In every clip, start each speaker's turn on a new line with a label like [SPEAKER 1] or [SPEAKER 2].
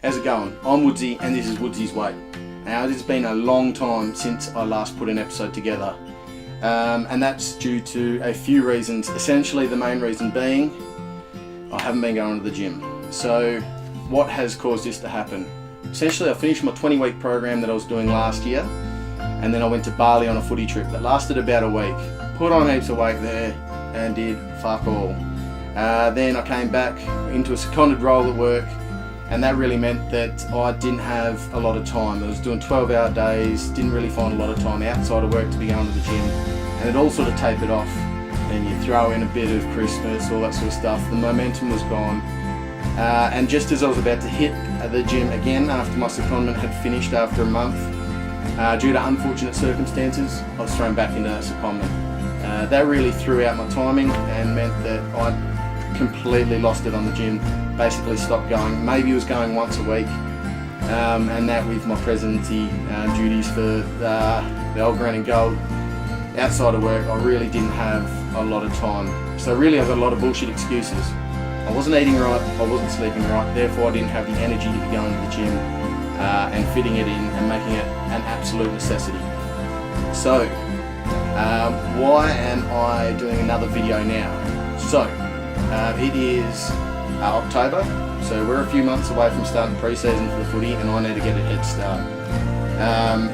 [SPEAKER 1] how's it going? I'm Woodsy and this is Woodsy's Way. Now it's been a long time since I last put an episode together, and that's due to a few reasons. Essentially the main reason being I haven't been going to the gym. So what has caused this to happen? Essentially I finished my 20-week program that I was doing last year, and then I went to Bali on a footy trip that lasted about a week. Put on heaps of weight there and did fuck all. Then I came back into a seconded role at work, and that really meant that I didn't have a lot of time. I was doing 12-hour days, didn't really find a lot of time outside of work to be going to the gym, and it all sort of tapered off. Then you throw in a bit of Christmas, all that sort of stuff. The momentum was gone, and just as I was about to hit the gym again after my secondment had finished after a month, due to unfortunate circumstances, I was thrown back into that secondment. That really threw out my timing and meant that I completely lost it on the gym. Basically stopped going. Maybe it was going once a week, and that with my presidency duties for the old green and gold outside of work, I really didn't have a lot of time. So really I got a lot of bullshit excuses. I wasn't eating right, I wasn't sleeping right, therefore I didn't have the energy to be going to the gym and fitting it in and making it an absolute necessity. So why am I doing another video now? So it is October, so we're a few months away from starting pre-season for the footy, and I need to get a head start.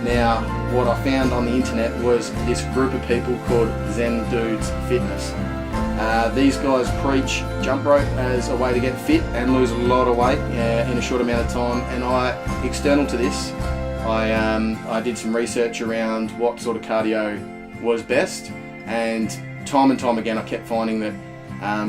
[SPEAKER 1] Now what I found on the internet was this group of people called Zen Dudes Fitness. These guys preach jump rope as a way to get fit and lose a lot of weight in a short amount of time, and external to this, I did some research around what sort of cardio was best, and time again I kept finding that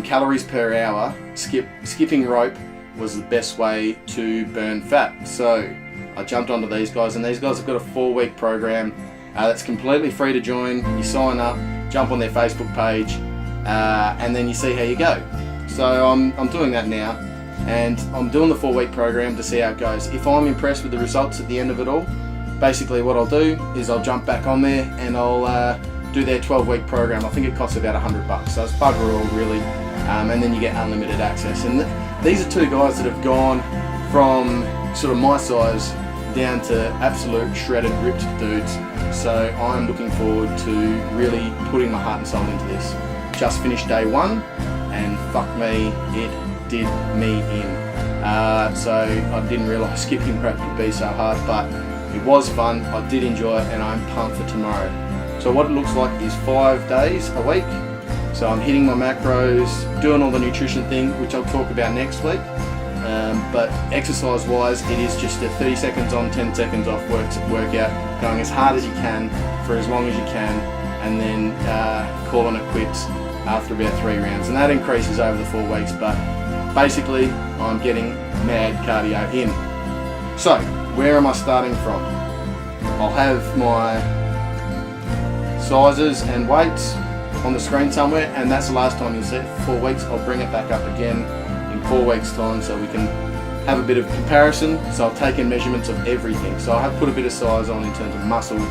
[SPEAKER 1] calories per hour, skipping rope was the best way to burn fat. So I jumped onto these guys, and these guys have got a 4-week program that's completely free to join. You sign up, jump on their Facebook page, and then you see how you go. So I'm doing that now, and I'm doing the 4-week program to see how it goes. If I'm impressed with the results at the end of it all, basically what I'll do is I'll jump back on there and I'll do their 12-week program. I think it costs about $100, so it's bugger all really, and then you get unlimited access. And these are two guys that have gone from sort of my size down to absolute shredded, ripped dudes. So I'm looking forward to really putting my heart and soul into this. Just finished day 1, and fuck me, it did me in. So I didn't realise skipping rope could be so hard, but it was fun. I did enjoy it, and I'm pumped for tomorrow. So what it looks like is 5 days a week. So I'm hitting my macros, doing all the nutrition thing, which I'll talk about next week. But exercise-wise, it is just a 30 seconds on, 10 seconds off workout, going as hard as you can for as long as you can, and then calling it quits after about 3 rounds. And that increases over the 4 weeks, but basically I'm getting mad cardio in. So where am I starting from? I'll have my sizes and weights on the screen somewhere, and that's the last time you'll see it. 4 weeks, I'll bring it back up again in 4 weeks time so we can have a bit of comparison. So I've taken measurements of everything. So I have put a bit of size on in terms of muscle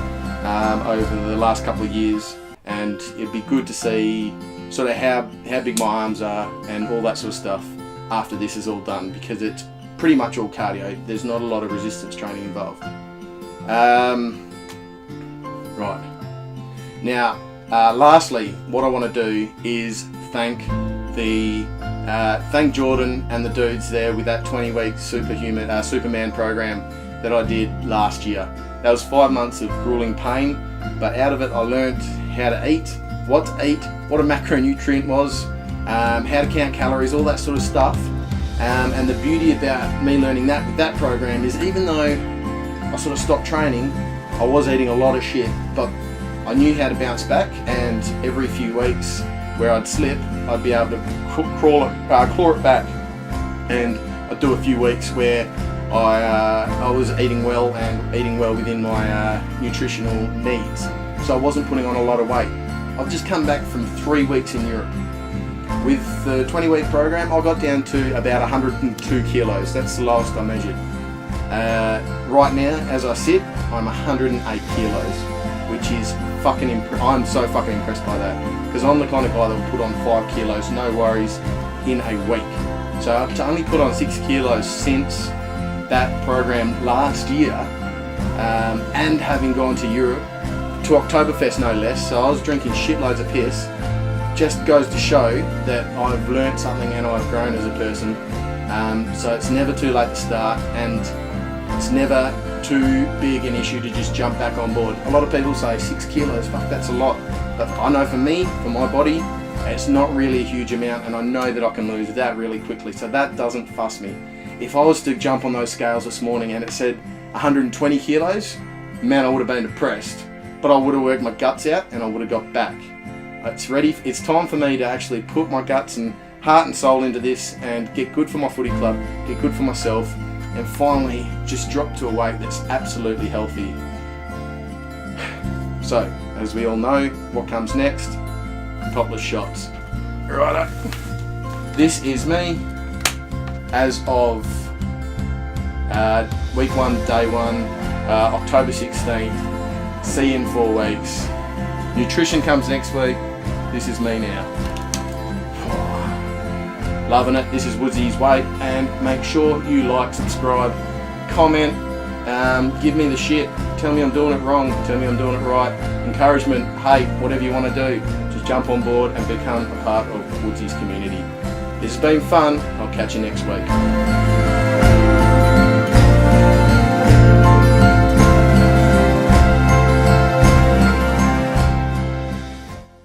[SPEAKER 1] over the last couple of years, and it'd be good to see sort of how big my arms are and all that sort of stuff after this is all done, because it's pretty much all cardio. There's not a lot of resistance training involved. Right. Now, lastly, what I want to do is thank Jordan and the dudes there with that 20-week Superman program that I did last year. That was 5 months of grueling pain, but out of it I learned how to eat, what to eat, what a macronutrient was, how to count calories, all that sort of stuff. And the beauty about me learning that with that program is, even though I sort of stopped training, I was eating a lot of shit, but I knew how to bounce back, and every few weeks where I'd slip, I'd be able to claw it back, and I'd do a few weeks where I was eating well and eating well within my nutritional needs. So I wasn't putting on a lot of weight. I've just come back from 3 weeks in Europe. With the 20-week program, I got down to about 102 kilos. That's the lowest I measured. Right now, as I sit, I'm 108 kilos, which is I'm so fucking impressed by that, because I'm the kind of guy that will put on 5 kilos, no worries, in a week. So to only put on 6 kilos since that program last year, and having gone to Europe, to Oktoberfest no less, so I was drinking shitloads of piss, just goes to show that I've learnt something and I've grown as a person. So it's never too late to start, and it's never too big an issue to just jump back on board. A lot of people say 6 kilos, fuck, that's a lot. But I know for me, for my body, it's not really a huge amount, and I know that I can lose that really quickly, so that doesn't fuss me. If I was to jump on those scales this morning and it said 120 kilos, man, I would have been depressed. But I would have worked my guts out and I would have got back. It's time for me to actually put my guts and heart and soul into this and get good for my footy club, get good for myself, and finally just drop to a weight that's absolutely healthy. So, as we all know, what comes next? Topless shots. Righto. This is me as of week 1, day 1, October 16th. See you in 4 weeks. Nutrition comes next week. This is me now. Loving it. This is Woodsy's Way, and make sure you like, subscribe, comment, give me the shit. Tell me I'm doing it wrong. Tell me I'm doing it right. Encouragement, hate, whatever you want to do. Just jump on board and become a part of Woodsy's community. This has been fun. I'll catch you next week.